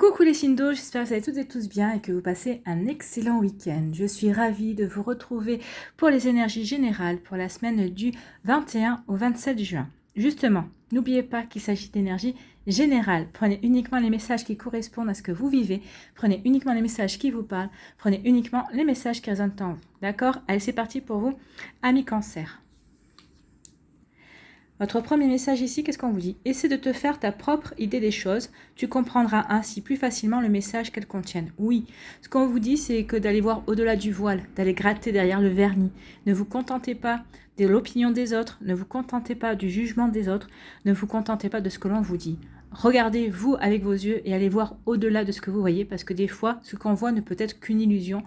Coucou les signes d'eau, j'espère que vous allez toutes et tous bien et que vous passez un excellent week-end. Je suis ravie de vous retrouver pour les énergies générales pour la semaine du 21 au 27 juin. Justement, n'oubliez pas qu'il s'agit d'énergie générale. Prenez uniquement les messages qui correspondent à ce que vous vivez. Prenez uniquement les messages qui vous parlent. Prenez uniquement les messages qui résonnent en vous. D'accord? Allez, c'est parti pour vous, amis cancer. Votre premier message ici, qu'est-ce qu'on vous dit? Essaie de te faire ta propre idée des choses. Tu comprendras ainsi plus facilement le message qu'elles contiennent. Oui, ce qu'on vous dit, c'est que d'aller voir au-delà du voile, d'aller gratter derrière le vernis. Ne vous contentez pas de l'opinion des autres, ne vous contentez pas du jugement des autres, ne vous contentez pas de ce que l'on vous dit. Regardez vous avec vos yeux et allez voir au-delà de ce que vous voyez, parce que des fois, ce qu'on voit ne peut être qu'une illusion.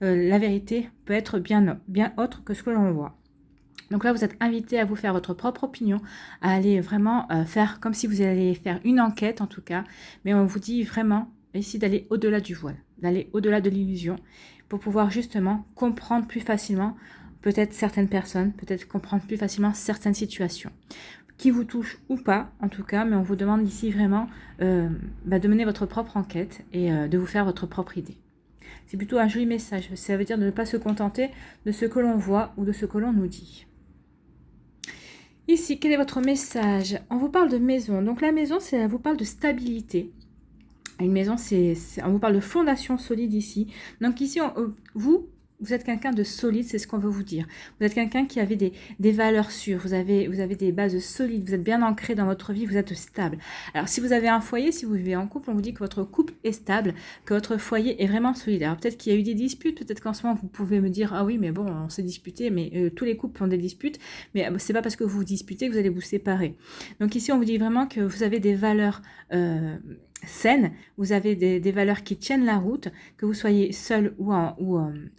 La vérité peut être bien autre que ce que l'on voit. Donc là, vous êtes invité à vous faire votre propre opinion, à aller vraiment faire comme si vous alliez faire une enquête en tout cas. Mais on vous dit vraiment ici d'aller au-delà du voile, d'aller au-delà de l'illusion pour pouvoir justement comprendre plus facilement peut-être certaines personnes, peut-être comprendre plus facilement certaines situations qui vous touchent ou pas en tout cas. Mais on vous demande ici vraiment de mener votre propre enquête et de vous faire votre propre idée. C'est plutôt un joli message. Ça veut dire de ne pas se contenter de ce que l'on voit ou de ce que l'on nous dit. Ici, quel est votre message? On vous parle de maison. Donc la maison, elle vous parle de stabilité. Une maison, on vous parle de fondation solide ici. Donc ici, vous êtes quelqu'un de solide, c'est ce qu'on veut vous dire. Vous êtes quelqu'un qui avait des valeurs sûres, vous avez des bases solides, vous êtes bien ancré dans votre vie, vous êtes stable. Alors si vous avez un foyer, si vous vivez en couple, on vous dit que votre couple est stable, que votre foyer est vraiment solide. Alors peut-être qu'il y a eu des disputes, peut-être qu'en ce moment vous pouvez me dire, ah oui mais bon on s'est disputé, mais tous les couples ont des disputes, mais c'est pas parce que vous vous disputez que vous allez vous séparer. Donc ici on vous dit vraiment que vous avez des valeurs saines, vous avez des valeurs qui tiennent la route, que vous soyez seul ou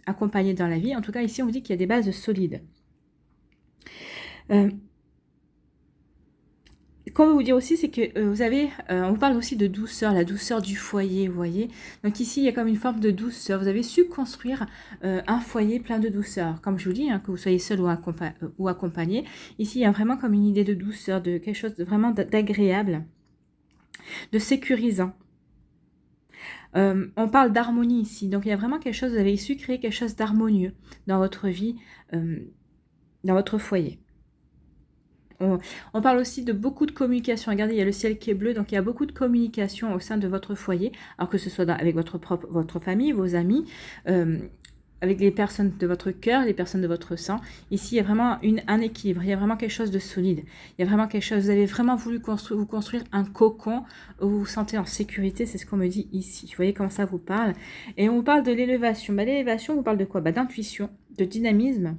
accompagné dans la vie. En tout cas, ici, on vous dit qu'il y a des bases solides. Qu'on veut vous dire aussi, c'est que vous avez, on vous parle aussi de douceur, la douceur du foyer, vous voyez. Donc ici, il y a comme une forme de douceur. Vous avez su construire un foyer plein de douceur. Comme je vous dis, hein, que vous soyez seul ou accompagné. Ici, il y a vraiment comme une idée de douceur, de quelque chose de vraiment d'agréable, de sécurisant. On parle d'harmonie ici, donc il y a vraiment quelque chose, vous avez su créer quelque chose d'harmonieux dans votre vie, dans votre foyer. On parle aussi de beaucoup de communication. Regardez, il y a le ciel qui est bleu, donc il y a beaucoup de communication au sein de votre foyer, alors que ce soit avec votre famille, vos amis, avec les personnes de votre cœur, les personnes de votre sang. Ici, il y a vraiment un équilibre, il y a vraiment quelque chose de solide. Il y a vraiment quelque chose, vous avez vraiment voulu vous construire un cocon où vous vous sentez en sécurité, c'est ce qu'on me dit ici. Vous voyez comment ça vous parle? Et on vous parle de l'élévation. L'élévation, on vous parle de quoi? D'intuition, de dynamisme.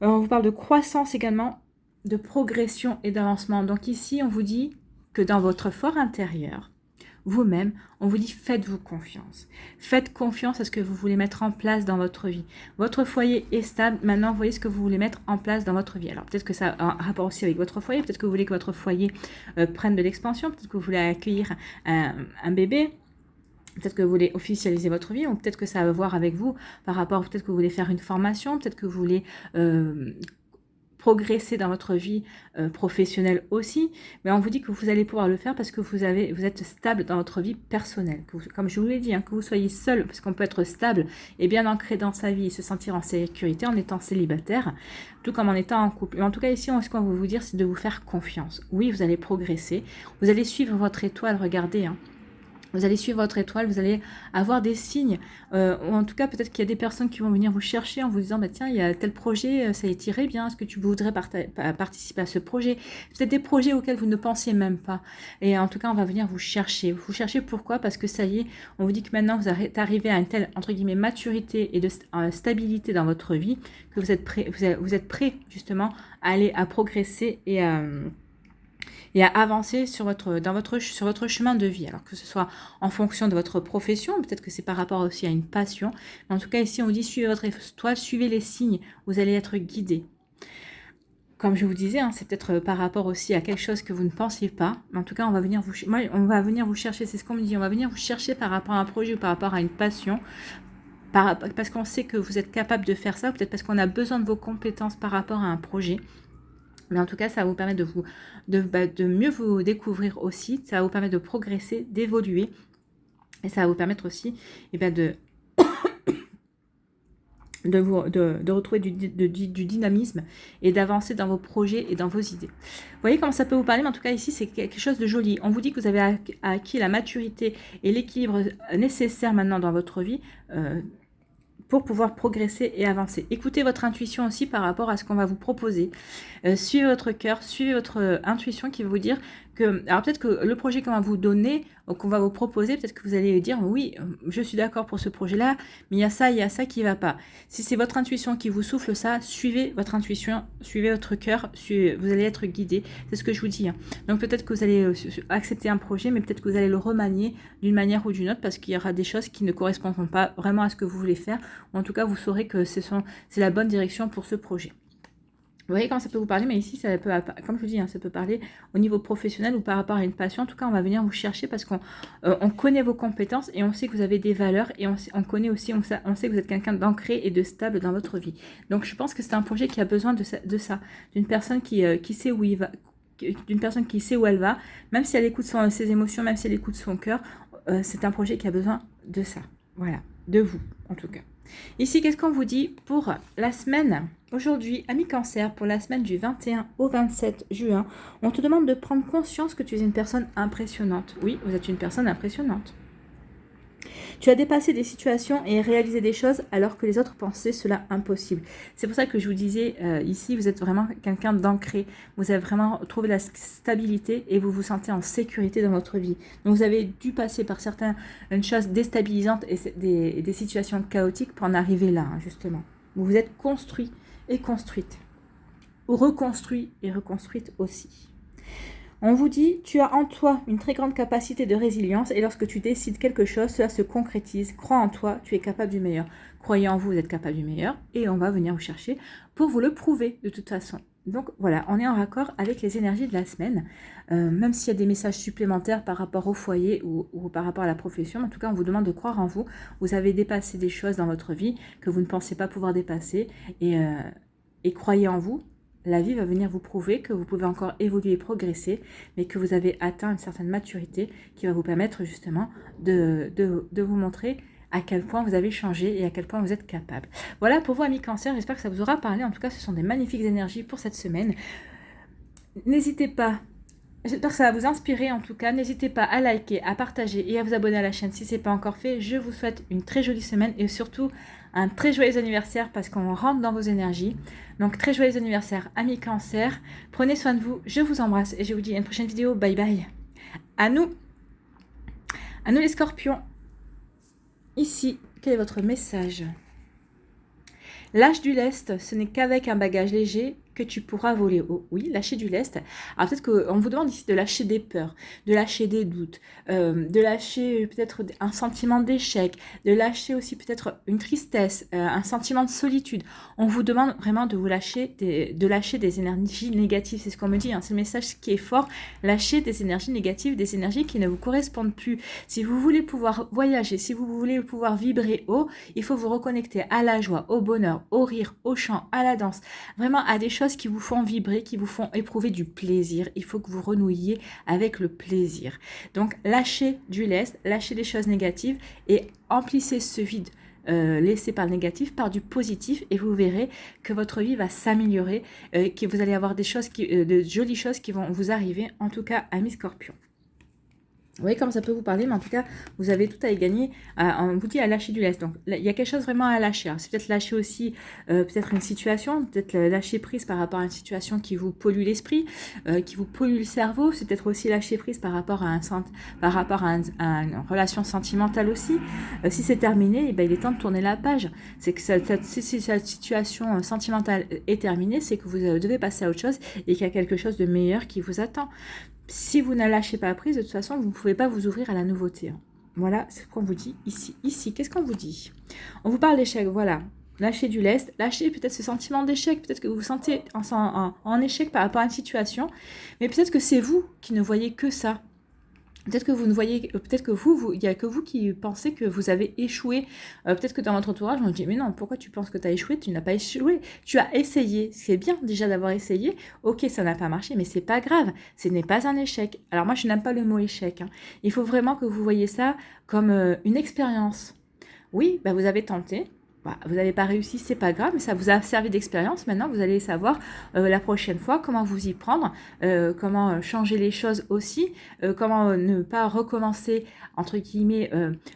On vous parle de croissance également, de progression et d'avancement. Donc ici, on vous dit que dans votre fort intérieur, vous-même, on vous dit faites-vous confiance. Faites confiance à ce que vous voulez mettre en place dans votre vie. Votre foyer est stable. Maintenant, vous voyez ce que vous voulez mettre en place dans votre vie. Alors, peut-être que ça a un rapport aussi avec votre foyer. Peut-être que vous voulez que votre foyer prenne de l'expansion. Peut-être que vous voulez accueillir un bébé. Peut-être que vous voulez officialiser votre vie. Ou peut-être que ça a à voir avec vous par rapport, peut-être que vous voulez faire une formation. Peut-être que vous voulez progresser dans votre vie professionnelle aussi, mais on vous dit que vous allez pouvoir le faire parce que vous êtes stable dans votre vie personnelle. Comme je vous l'ai dit, hein, que vous soyez seul, parce qu'on peut être stable et bien ancré dans sa vie et se sentir en sécurité en étant célibataire, tout comme en étant en couple. Mais en tout cas, ici, ce qu'on veut vous dire, c'est de vous faire confiance. Oui, vous allez progresser, vous allez suivre votre étoile, regardez, hein. Vous allez suivre votre étoile, vous allez avoir des signes, ou en tout cas peut-être qu'il y a des personnes qui vont venir vous chercher en vous disant bah, tiens il y a tel projet, ça y tirait bien, est-ce que tu voudrais participer à ce projet? Peut-être des projets auxquels vous ne pensiez même pas. Et en tout cas on va venir vous chercher. Vous cherchez pourquoi? Parce que ça y est, on vous dit que maintenant vous êtes arrivé à une telle entre guillemets maturité et de stabilité dans votre vie que vous êtes prêt justement à aller à progresser et à avancer sur votre chemin de vie. Alors que ce soit en fonction de votre profession, peut-être que c'est par rapport aussi à une passion. Mais en tout cas, ici, on vous dit suivez votre étoile, suivez les signes, vous allez être guidé. Comme je vous disais, hein, c'est peut-être par rapport aussi à quelque chose que vous ne pensiez pas. Mais en tout cas, on va venir vous chercher, c'est ce qu'on me dit, on va venir vous chercher par rapport à un projet ou par rapport à une passion. Parce qu'on sait que vous êtes capable de faire ça, peut-être parce qu'on a besoin de vos compétences par rapport à un projet. Mais en tout cas, ça va vous permettre de mieux vous découvrir aussi. Ça va vous permettre de progresser, d'évoluer. Et ça va vous permettre aussi de retrouver du dynamisme et d'avancer dans vos projets et dans vos idées. Vous voyez comment ça peut vous parler, mais en tout cas ici c'est quelque chose de joli. On vous dit que vous avez acquis la maturité et l'équilibre nécessaire maintenant dans votre vie pour pouvoir progresser et avancer. Écoutez votre intuition aussi par rapport à ce qu'on va vous proposer. Suivez votre cœur, suivez votre intuition qui va vous dire que... Alors peut-être que le projet qu'on va vous donner, qu'on va vous proposer, peut-être que vous allez dire oui, je suis d'accord pour ce projet-là, mais il y a ça qui ne va pas. Si c'est votre intuition qui vous souffle ça, suivez votre intuition, suivez votre cœur, vous allez être guidé. C'est ce que je vous dis. Donc peut-être que vous allez accepter un projet, mais peut-être que vous allez le remanier d'une manière ou d'une autre parce qu'il y aura des choses qui ne correspondront pas vraiment à ce que vous voulez faire. En tout cas, vous saurez que c'est la bonne direction pour ce projet. Vous voyez comment ça peut vous parler, mais ici, ça peut, comme je vous dis, ça peut parler au niveau professionnel ou par rapport à une passion. En tout cas, on va venir vous chercher parce qu'on connaît vos compétences et on sait que vous avez des valeurs et on connaît aussi, on sait que vous êtes quelqu'un d'ancré et de stable dans votre vie. Donc, je pense que c'est un projet qui a besoin de ça, d'une personne qui sait où il va, d'une personne qui sait où elle va, même si elle écoute ses émotions, même si elle écoute son cœur, c'est un projet qui a besoin de ça. Voilà, de vous, en tout cas. Ici, qu'est-ce qu'on vous dit pour la semaine? Aujourd'hui, ami Cancer, pour la semaine du 21 au 27 juin, on te demande de prendre conscience que tu es une personne impressionnante. Oui, vous êtes une personne impressionnante. Tu as dépassé des situations et réalisé des choses alors que les autres pensaient cela impossible. C'est pour ça que je vous disais, ici, vous êtes vraiment quelqu'un d'ancré. Vous avez vraiment trouvé la stabilité et vous vous sentez en sécurité dans votre vie. Donc, vous avez dû passer par certaines choses déstabilisantes et des situations chaotiques pour en arriver là, justement. Vous vous êtes construit et construite. Ou reconstruit et reconstruite aussi. On vous dit, tu as en toi une très grande capacité de résilience et lorsque tu décides quelque chose, cela se concrétise. Crois en toi, tu es capable du meilleur. Croyez en vous, vous êtes capable du meilleur et on va venir vous chercher pour vous le prouver de toute façon. Donc voilà, on est en raccord avec les énergies de la semaine, même s'il y a des messages supplémentaires par rapport au foyer ou par rapport à la profession. En tout cas, on vous demande de croire en vous. Vous avez dépassé des choses dans votre vie que vous ne pensez pas pouvoir dépasser et croyez en vous. La vie va venir vous prouver que vous pouvez encore évoluer et progresser, mais que vous avez atteint une certaine maturité qui va vous permettre justement de vous montrer à quel point vous avez changé et à quel point vous êtes capable. Voilà pour vous, amis Cancer, j'espère que ça vous aura parlé. En tout cas, ce sont des magnifiques énergies pour cette semaine. N'hésitez pas, j'espère que ça va vous inspirer en tout cas. N'hésitez pas à liker, à partager et à vous abonner à la chaîne si ce n'est pas encore fait. Je vous souhaite une très jolie semaine et surtout un très joyeux anniversaire parce qu'on rentre dans vos énergies. Donc très joyeux anniversaire, amis Cancer. Prenez soin de vous, je vous embrasse et je vous dis à une prochaine vidéo. Bye bye. À nous les Scorpions. Ici, quel est votre message? Lâche du lest, ce n'est qu'avec un bagage léger que tu pourras voler haut. Oui, lâcher du lest. Alors peut-être qu'on vous demande ici de lâcher des peurs, de lâcher des doutes, de lâcher peut-être un sentiment d'échec, de lâcher aussi peut-être une tristesse, un sentiment de solitude. On vous demande vraiment de vous lâcher des énergies négatives. C'est ce qu'on me dit, c'est le message qui est fort. Lâcher des énergies négatives, des énergies qui ne vous correspondent plus. Si vous voulez pouvoir voyager, si vous voulez pouvoir vibrer haut, il faut vous reconnecter à la joie, au bonheur, au rire, au chant, à la danse, vraiment à des choses qui vous font vibrer, qui vous font éprouver du plaisir. Il faut que vous renouiez avec le plaisir. Donc lâchez du lest, lâchez des choses négatives et emplissez ce vide laissé par le négatif par du positif et vous verrez que votre vie va s'améliorer, que vous allez avoir des choses de jolies choses qui vont vous arriver, en tout cas amis Scorpions. Vous voyez comme ça peut vous parler, mais en tout cas, vous avez tout à y gagner. On vous dit à lâcher du lest. Donc, il y a quelque chose vraiment à lâcher. C'est peut-être lâcher aussi peut-être une situation, peut-être lâcher prise par rapport à une situation qui vous pollue l'esprit, qui vous pollue le cerveau. C'est peut-être aussi lâcher prise par rapport à une relation sentimentale aussi. Si c'est terminé, il est temps de tourner la page. C'est que si cette situation sentimentale est terminée, c'est que vous devez passer à autre chose et qu'il y a quelque chose de meilleur qui vous attend. Si vous ne lâchez pas prise, de toute façon, vous ne pouvez pas vous ouvrir à la nouveauté. Voilà ce qu'on vous dit ici. Ici, qu'est-ce qu'on vous dit? On vous parle d'échec, voilà. Lâchez du lest, lâchez peut-être ce sentiment d'échec, peut-être que vous vous sentez en échec par rapport à une situation, mais peut-être que c'est vous qui ne voyez que ça. Peut-être que vous ne voyez, peut-être que il n'y a que vous qui pensez que vous avez échoué. Peut-être que dans votre entourage, on dit, mais non, pourquoi tu penses que tu as échoué? Tu n'as pas échoué. Tu as essayé. C'est bien déjà d'avoir essayé. Ok, ça n'a pas marché, mais c'est pas grave. Ce n'est pas un échec. Alors moi, je n'aime pas le mot échec, hein. Il faut vraiment que vous voyez ça comme une expérience. Oui, bah vous avez tenté. Bah, vous n'avez pas réussi, c'est pas grave, mais ça vous a servi d'expérience. Maintenant, vous allez savoir la prochaine fois comment vous y prendre, comment changer les choses aussi, comment ne pas recommencer, entre guillemets,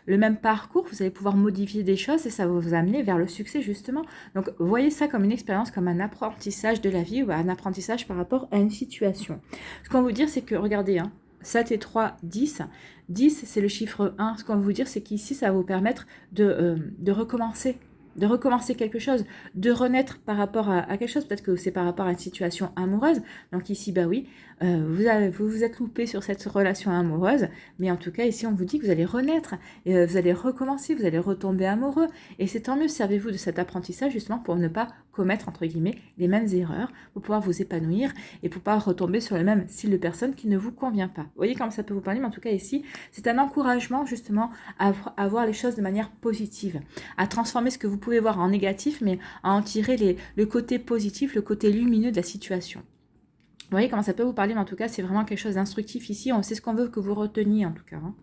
le même parcours. Vous allez pouvoir modifier des choses et ça va vous amener vers le succès, justement. Donc, voyez ça comme une expérience, comme un apprentissage de la vie ou un apprentissage par rapport à une situation. Ce qu'on va vous dire, c'est que, regardez, hein, 7 et 3, 10. 10, c'est le chiffre 1. Ce qu'on va vous dire, c'est qu'ici, ça va vous permettre de recommencer. De recommencer quelque chose, de renaître par rapport à quelque chose. Peut-être que c'est par rapport à une situation amoureuse. Donc ici, bah oui, vous vous êtes loupé sur cette relation amoureuse. Mais en tout cas, ici, on vous dit que vous allez renaître. Et, vous allez recommencer, vous allez retomber amoureux. Et c'est tant mieux, servez-vous de cet apprentissage justement pour ne pas commettre, entre guillemets, les mêmes erreurs, pour pouvoir vous épanouir et pour pas retomber sur le même style de personne qui ne vous convient pas. Vous voyez comment ça peut vous parler, mais en tout cas ici, c'est un encouragement justement à voir les choses de manière positive, à transformer ce que vous pouvez voir en négatif, mais à en tirer le côté positif, le côté lumineux de la situation. Vous voyez comment ça peut vous parler, mais en tout cas, c'est vraiment quelque chose d'instructif ici. C'est ce qu'on veut que vous reteniez, en tout cas, hein.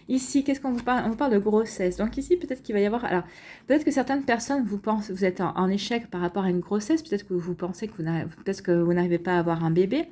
Ici, qu'est-ce qu'on vous parle? On vous parle de grossesse. Donc ici, peut-être qu'il va y avoir... Alors, peut-être que certaines personnes vous êtes en échec par rapport à une grossesse. Peut-être que vous pensez que vous n'arrivez pas à avoir un bébé.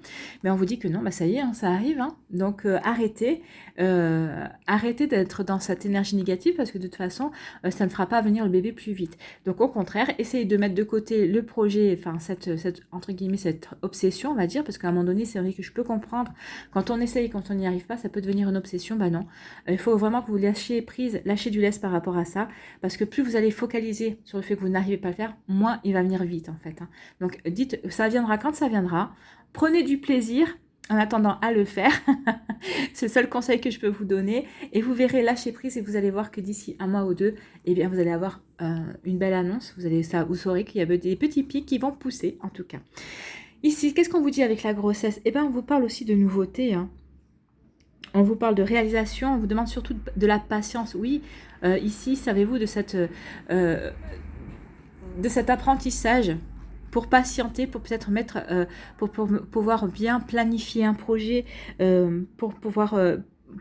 Mais on vous dit que non, bah ça y est, hein, ça arrive, hein. Donc arrêtez d'être dans cette énergie négative parce que de toute façon, ça ne fera pas venir le bébé plus vite. Donc au contraire, essayez de mettre de côté le projet, enfin cette entre guillemets, cette obsession, on va dire, parce qu'à un moment donné, c'est vrai que je peux comprendre. Quand on essaye, quand on n'y arrive pas, ça peut devenir une obsession. Bah non. Il faut vraiment que vous lâchiez prise, lâchez du lest par rapport à ça, parce que plus vous allez focaliser sur le fait que vous n'arrivez pas à le faire, moins il va venir vite en fait, hein. Donc dites, ça viendra quand ça viendra, prenez du plaisir en attendant à le faire, c'est le seul conseil que je peux vous donner, et vous verrez lâcher prise et vous allez voir que d'ici un mois ou deux, eh bien vous allez avoir une belle annonce, vous saurez qu'il y a des petits pics qui vont pousser en tout cas. Ici, qu'est-ce qu'on vous dit avec la grossesse? Eh bien on vous parle aussi de nouveautés, hein. On vous parle de réalisation, on vous demande surtout de la patience. Oui, ici, savez-vous de cet apprentissage pour patienter, pour peut-être pour pouvoir bien planifier un projet, pour pouvoir...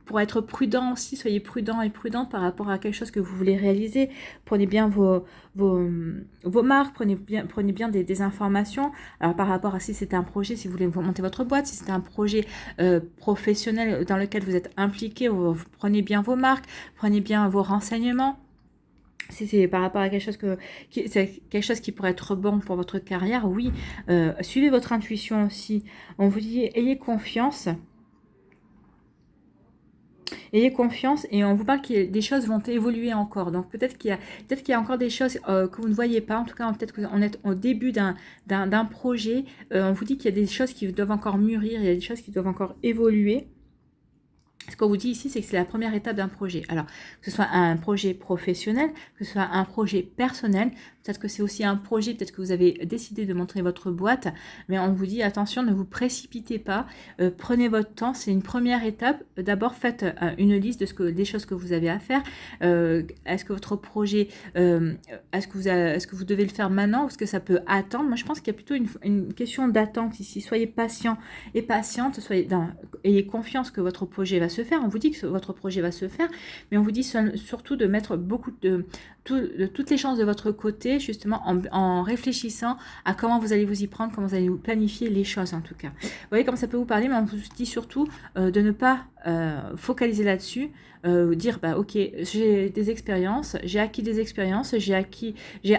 pour être prudent aussi, soyez prudent et prudente par rapport à quelque chose que vous voulez réaliser. Prenez bien vos marques, prenez bien des informations. Alors par rapport à si c'est un projet, si vous voulez monter votre boîte, si c'est un projet professionnel dans lequel vous êtes impliqué, vous prenez bien vos marques, prenez bien vos renseignements. Si c'est par rapport à quelque chose qui pourrait être bon pour votre carrière, oui. Suivez votre intuition aussi. On vous dit, ayez confiance. Ayez confiance et on vous parle que des choses vont évoluer encore. Donc peut-être qu'il y a encore des choses que vous ne voyez pas. En tout cas, peut-être qu'on est au début d'un projet. On vous dit qu'il y a des choses qui doivent encore mûrir, il y a des choses qui doivent encore évoluer. Ce qu'on vous dit ici, c'est que c'est la première étape d'un projet. Alors, que ce soit un projet professionnel, que ce soit un projet personnel, peut-être que c'est aussi un projet, peut-être que vous avez décidé de montrer votre boîte, mais on vous dit, attention, ne vous précipitez pas, prenez votre temps, c'est une première étape. D'abord, faites une liste des choses que vous avez à faire. Est-ce que votre projet, est-ce que vous devez le faire maintenant ou est-ce que ça peut attendre? Moi, je pense qu'il y a plutôt une question d'attente ici. Soyez patient et patiente, ayez confiance que votre projet va se faire. On vous dit que votre projet va se faire, mais on vous dit surtout de mettre toutes les chances de votre côté, justement en réfléchissant à comment vous allez vous y prendre, comment vous allez vous planifier les choses en tout cas. Vous voyez comment ça peut vous parler, mais on vous dit surtout de ne pas focaliser là-dessus, dire bah ok, j'ai des expériences, j'ai acquis des expériences, j'ai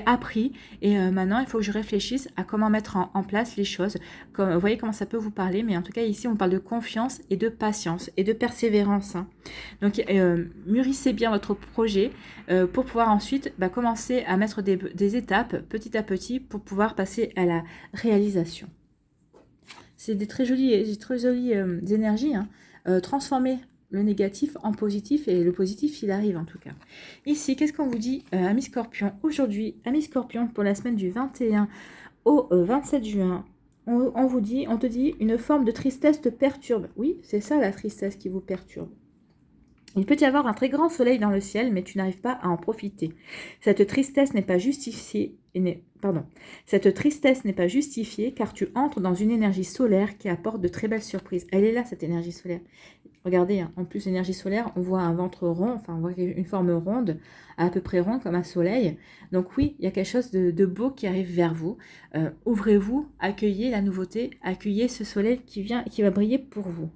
appris et maintenant il faut que je réfléchisse à comment mettre en place les choses. Vous voyez comment ça peut vous parler, mais en tout cas ici on parle de confiance et de patience et de persévérance, hein. Donc mûrissez bien votre projet pour pouvoir ensuite commencer à mettre des étapes petit à petit pour pouvoir passer à la réalisation. C'est des très jolies énergies, hein. Transformer le négatif en positif et le positif il arrive en tout cas. Ici, qu'est-ce qu'on vous dit Amis Scorpion? Aujourd'hui, Amis Scorpion, pour la semaine du 21 au 27 juin, on te dit, une forme de tristesse te perturbe. Oui, c'est ça la tristesse qui vous perturbe. Il peut y avoir un très grand soleil dans le ciel, mais tu n'arrives pas à en profiter. Cette tristesse n'est pas justifiée, Cette tristesse n'est pas justifiée car tu entres dans une énergie solaire qui apporte de très belles surprises. Elle est là, cette énergie solaire. Regardez, hein, en plus l'énergie solaire, on voit un ventre rond, enfin on voit une forme ronde, à peu près ronde comme un soleil. Donc oui, il y a quelque chose de beau qui arrive vers vous. Ouvrez-vous, accueillez la nouveauté, accueillez ce soleil qui vient et qui va briller pour vous.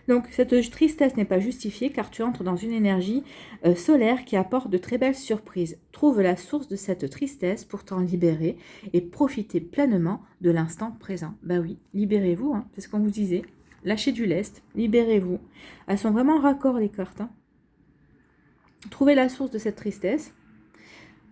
Donc cette tristesse n'est pas justifiée car tu entres dans une énergie solaire qui apporte de très belles surprises. Trouve la source de cette tristesse pour t'en libérer et profiter pleinement de l'instant présent. Bah oui, libérez-vous, hein, c'est ce qu'on vous disait. Lâchez du lest, libérez-vous. Elles sont vraiment raccord les cartes. Hein. Trouvez la source de cette tristesse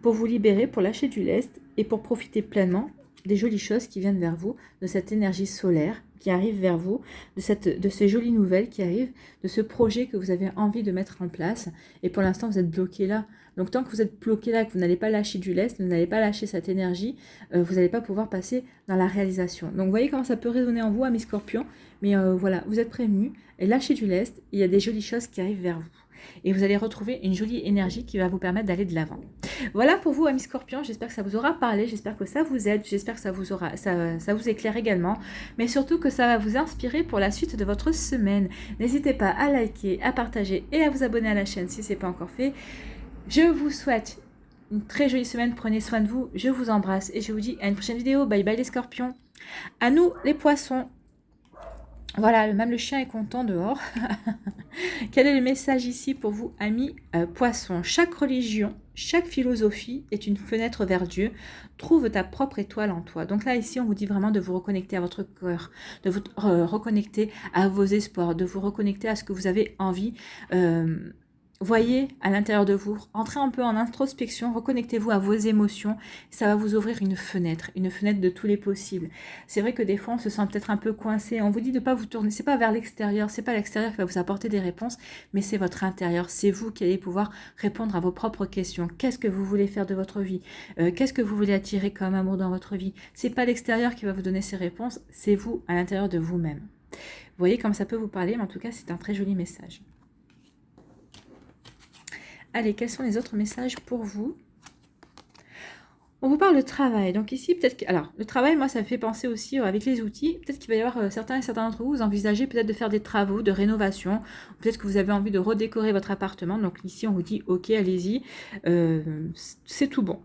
pour vous libérer, pour lâcher du lest et pour profiter pleinement des jolies choses qui viennent vers vous, de cette énergie solaire qui arrive vers vous, de ces jolies nouvelles qui arrivent, de ce projet que vous avez envie de mettre en place. Et pour l'instant, vous êtes bloqué là. Donc tant que vous êtes bloqué là, que vous n'allez pas lâcher du lest, vous n'allez pas lâcher cette énergie, vous n'allez pas pouvoir passer dans la réalisation. Donc vous voyez comment ça peut résonner en vous, amis scorpions. Mais voilà, vous êtes prévenus, et lâchez du lest, il y a des jolies choses qui arrivent vers vous. Et vous allez retrouver une jolie énergie qui va vous permettre d'aller de l'avant. Voilà pour vous, amis scorpions, j'espère que ça vous aura parlé, j'espère que ça vous aide, j'espère que ça vous éclaire également, mais surtout que ça va vous inspirer pour la suite de votre semaine. N'hésitez pas à liker, à partager et à vous abonner à la chaîne si ce n'est pas encore fait. Je vous souhaite une très jolie semaine, prenez soin de vous, je vous embrasse et je vous dis à une prochaine vidéo. Bye bye les scorpions. À nous les poissons. Voilà, même le chien est content dehors. Quel est le message ici pour vous, amis poissons? Chaque religion, chaque philosophie est une fenêtre vers Dieu. Trouve ta propre étoile en toi. Donc là, ici, on vous dit vraiment de vous reconnecter à votre cœur, de vous reconnecter à vos espoirs, de vous reconnecter à ce que vous avez envie. Voyez à l'intérieur de vous, entrez un peu en introspection, reconnectez-vous à vos émotions, ça va vous ouvrir une fenêtre de tous les possibles. C'est vrai que des fois on se sent peut-être un peu coincé, on vous dit de ne pas vous tourner, c'est pas vers l'extérieur, c'est pas l'extérieur qui va vous apporter des réponses, mais c'est votre intérieur, c'est vous qui allez pouvoir répondre à vos propres questions. Qu'est-ce que vous voulez faire de votre vie? Qu'est-ce que vous voulez attirer comme amour dans votre vie? C'est pas l'extérieur qui va vous donner ces réponses, c'est vous à l'intérieur de vous-même. Vous voyez comme ça peut vous parler, mais en tout cas c'est un très joli message. Allez, quels sont les autres messages pour vous? On vous parle de travail. Donc ici, peut-être que... Alors, le travail, moi, ça me fait penser aussi avec les outils. Peut-être qu'il va y avoir certains d'entre vous, vous envisagez peut-être de faire des travaux, de rénovation. Peut-être que vous avez envie de redécorer votre appartement. Donc ici, on vous dit, ok, allez-y. C'est tout bon.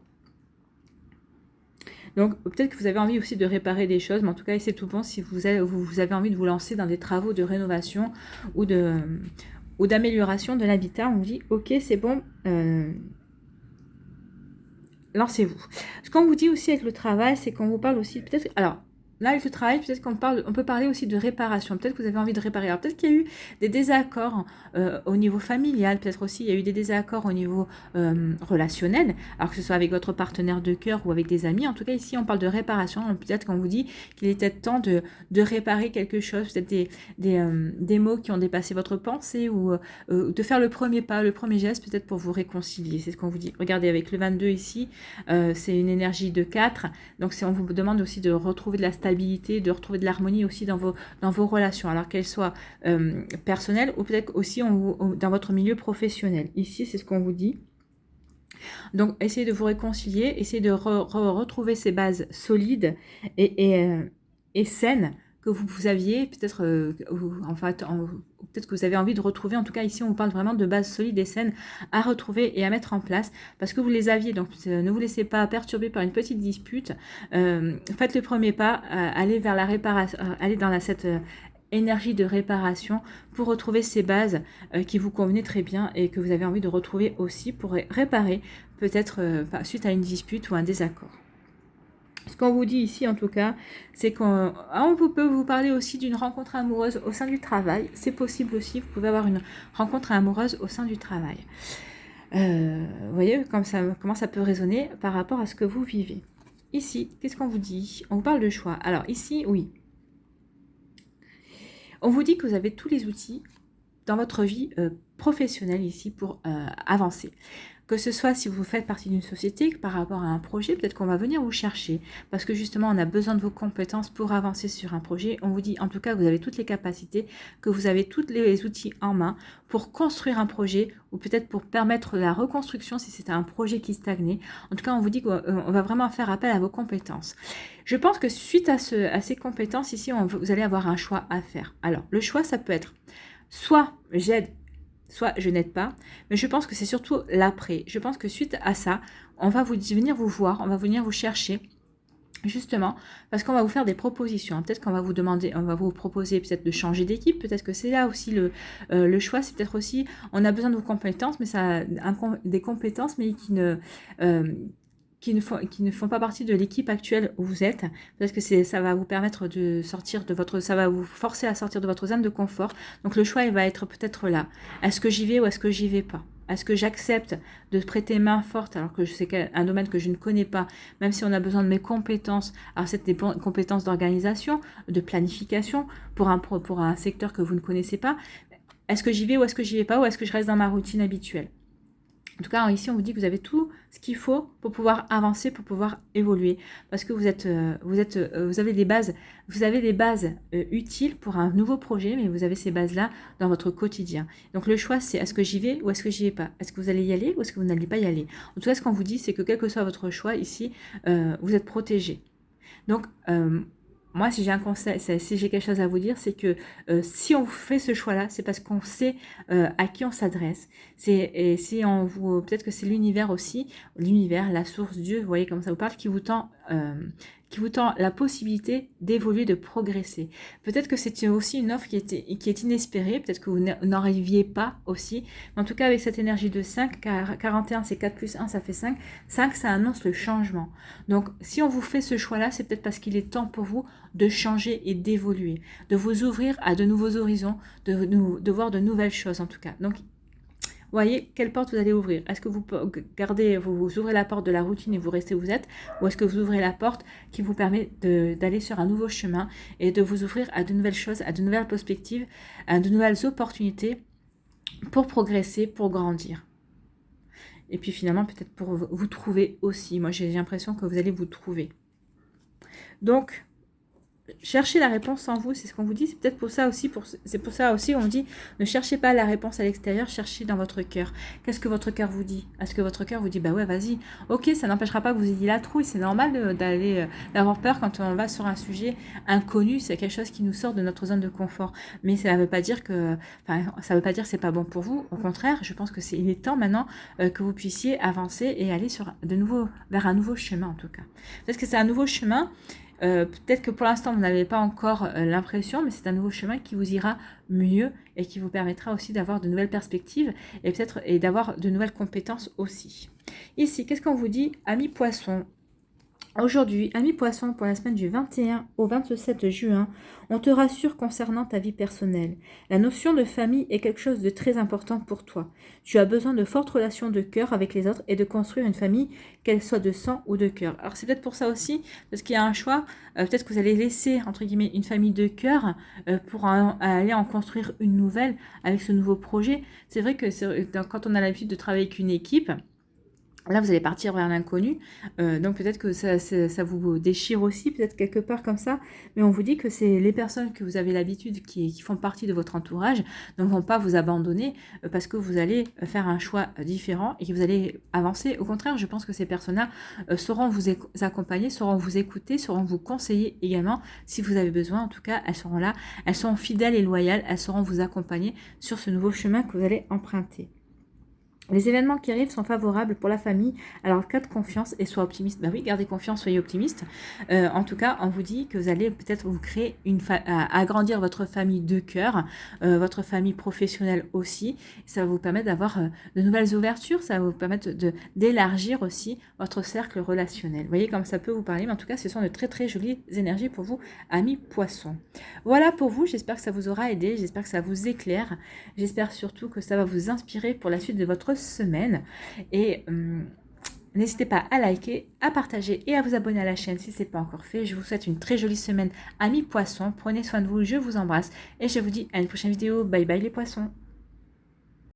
Donc peut-être que vous avez envie aussi de réparer des choses. Mais en tout cas, c'est tout bon si vous avez envie de vous lancer dans des travaux de rénovation ou d'amélioration de l'habitat. On vous dit, ok, c'est bon, lancez-vous. Ce qu'on vous dit aussi avec le travail, c'est qu'on vous parle aussi, peut-être, alors, là, avec le travail, peut-être on peut parler aussi de réparation. Peut-être que vous avez envie de réparer. Alors, peut-être qu'il y a eu des désaccords au niveau familial. Peut-être aussi, il y a eu des désaccords au niveau relationnel. Alors, que ce soit avec votre partenaire de cœur ou avec des amis. En tout cas, ici, on parle de réparation. Peut-être qu'on vous dit qu'il était temps de réparer quelque chose. Peut-être des mots qui ont dépassé votre pensée ou de faire le premier pas, le premier geste, peut-être pour vous réconcilier. C'est ce qu'on vous dit. Regardez, avec le 22 ici, c'est une énergie de 4. Donc, on vous demande aussi de retrouver de la stabilité, de retrouver de l'harmonie aussi dans vos relations, alors qu'elles soient personnelles ou peut-être aussi dans votre milieu professionnel. Ici, c'est ce qu'on vous dit. Donc, essayez de vous réconcilier, essayez de retrouver ces bases solides et saines que vous aviez, peut-être peut-être que vous avez envie de retrouver. En tout cas, ici, on vous parle vraiment de bases solides et saines à retrouver et à mettre en place parce que vous les aviez. Donc, ne vous laissez pas perturber par une petite dispute. Faites le premier pas, allez vers la réparation, allez dans cette énergie de réparation pour retrouver ces bases qui vous convenaient très bien et que vous avez envie de retrouver aussi pour réparer peut-être suite à une dispute ou un désaccord. Ce qu'on vous dit ici, en tout cas, c'est qu'on peut vous parler aussi d'une rencontre amoureuse au sein du travail. C'est possible aussi, vous pouvez avoir une rencontre amoureuse au sein du travail. Vous voyez comment ça peut résonner par rapport à ce que vous vivez. Ici, qu'est-ce qu'on vous dit? On vous parle de choix. Alors ici, oui. On vous dit que vous avez tous les outils dans votre vie professionnelle ici pour avancer. Que ce soit si vous faites partie d'une société, par rapport à un projet, peut-être qu'on va venir vous chercher parce que justement on a besoin de vos compétences pour avancer sur un projet. On vous dit en tout cas que vous avez toutes les capacités, que vous avez tous les outils en main pour construire un projet ou peut-être pour permettre la reconstruction si c'était un projet qui stagnait. En tout cas, on vous dit qu'on va vraiment faire appel à vos compétences. Je pense que suite à ces compétences ici, vous allez avoir un choix à faire. Alors, le choix, ça peut être soit j'aide, soit je n'aide pas, mais je pense que c'est surtout l'après. Je pense que suite à ça, on va venir vous voir, on va venir vous chercher, justement, parce qu'on va vous faire des propositions. Peut-être qu'on va vous demander, on va vous proposer peut-être de changer d'équipe, peut-être que c'est là aussi le choix, c'est peut-être aussi, on a besoin de vos compétences, mais ça, des compétences, mais qui ne font pas partie de l'équipe actuelle où vous êtes, parce que ça va vous permettre de sortir de votre, ça va vous forcer à sortir de votre zone de confort. Donc le choix, il va être peut-être là. Est-ce que j'y vais ou est-ce que j'y vais pas? Est-ce que j'accepte de prêter main forte alors que je sais qu'un domaine que je ne connais pas, même si on a besoin de mes compétences, alors c'est des compétences d'organisation, de planification pour un secteur que vous ne connaissez pas. Est-ce que j'y vais ou est-ce que j'y vais pas, ou est-ce que je reste dans ma routine habituelle? En tout cas, ici, on vous dit que vous avez tout ce qu'il faut pour pouvoir avancer, pour pouvoir évoluer, parce que vous avez des bases utiles pour un nouveau projet, mais vous avez ces bases-là dans votre quotidien. Donc, le choix, c'est est-ce que j'y vais ou est-ce que j'y vais pas? Est-ce que vous allez y aller ou est-ce que vous n'allez pas y aller? En tout cas, ce qu'on vous dit, c'est que quel que soit votre choix, ici, vous êtes protégé. Donc, moi, si j'ai un conseil, si j'ai quelque chose à vous dire, c'est que si on fait ce choix-là, c'est parce qu'on sait à qui on s'adresse. Et si on vous, peut-être que c'est l'univers aussi, l'univers, la source, Dieu, vous voyez comme ça vous parle, qui vous tend la possibilité d'évoluer, de progresser. Peut-être que c'est aussi une offre qui est inespérée, peut-être que vous n'arriviez pas aussi. Mais en tout cas, avec cette énergie de 5, 41, c'est 4 plus 1, ça fait 5. 5, ça annonce le changement. Donc, si on vous fait ce choix-là, c'est peut-être parce qu'il est temps pour vous de changer et d'évoluer, de vous ouvrir à de nouveaux horizons, de voir de nouvelles choses en tout cas. Donc, voyez quelle porte vous allez ouvrir. Est-ce que vous ouvrez la porte de la routine et vous restez où vous êtes, ou est-ce que vous ouvrez la porte qui vous permet d'aller sur un nouveau chemin et de vous ouvrir à de nouvelles choses, à de nouvelles perspectives, à de nouvelles opportunités pour progresser, pour grandir. Et puis finalement, peut-être pour vous trouver aussi. Moi, j'ai l'impression que vous allez vous trouver. Donc, cherchez la réponse en vous, c'est ce qu'on vous dit. C'est peut-être pour ça aussi, on dit, ne cherchez pas la réponse à l'extérieur, cherchez dans votre cœur. Qu'est-ce que votre cœur vous dit? Est-ce que votre cœur vous dit, bah ouais, vas-y, ok, ça n'empêchera pas que vous ayez la trouille, c'est normal d'avoir peur quand on va sur un sujet inconnu, c'est quelque chose qui nous sort de notre zone de confort. Mais ça veut pas dire que c'est pas bon pour vous. Au contraire, je pense que il est temps maintenant que vous puissiez avancer et aller vers un nouveau chemin en tout cas. Parce que c'est un nouveau chemin. Peut-être que pour l'instant, vous n'avez pas encore l'impression, mais c'est un nouveau chemin qui vous ira mieux et qui vous permettra aussi d'avoir de nouvelles perspectives et d'avoir de nouvelles compétences aussi. Ici, qu'est-ce qu'on vous dit, amis poissons? Aujourd'hui, amis poissons, pour la semaine du 21 au 27 juin, on te rassure concernant ta vie personnelle. La notion de famille est quelque chose de très important pour toi. Tu as besoin de fortes relations de cœur avec les autres et de construire une famille, qu'elle soit de sang ou de cœur. Alors c'est peut-être pour ça aussi, parce qu'il y a un choix, peut-être que vous allez laisser, entre guillemets, une famille de cœur pour aller en construire une nouvelle avec ce nouveau projet. C'est vrai que quand on a l'habitude de travailler avec une équipe, là, vous allez partir vers l'inconnu, donc peut-être que ça vous déchire aussi, peut-être quelque part comme ça, mais on vous dit que c'est les personnes que vous avez l'habitude, qui font partie de votre entourage, ne vont pas vous abandonner parce que vous allez faire un choix différent et que vous allez avancer. Au contraire, je pense que ces personnes-là sauront vous accompagner, sauront vous écouter, sauront vous conseiller également si vous avez besoin. En tout cas, elles seront là, elles sont fidèles et loyales, elles sauront vous accompagner sur ce nouveau chemin que vous allez emprunter. Les événements qui arrivent sont favorables pour la famille, alors garde confiance et sois optimiste. Ben oui, gardez confiance, soyez optimiste. En tout cas, on vous dit que vous allez peut-être vous créer agrandir votre famille de cœur, votre famille professionnelle aussi. Ça va vous permettre d'avoir de nouvelles ouvertures, ça va vous permettre d'élargir aussi votre cercle relationnel. Vous voyez comme ça peut vous parler, mais en tout cas, ce sont de très très jolies énergies pour vous, amis poissons. Voilà pour vous, j'espère que ça vous aura aidé, j'espère que ça vous éclaire, j'espère surtout que ça va vous inspirer pour la suite de votre semaine et n'hésitez pas à liker, à partager et à vous abonner à la chaîne si ce n'est pas encore fait. Je vous souhaite une très jolie semaine, amis poissons. Prenez soin de vous, je vous embrasse et je vous dis à une prochaine vidéo. Bye bye les poissons.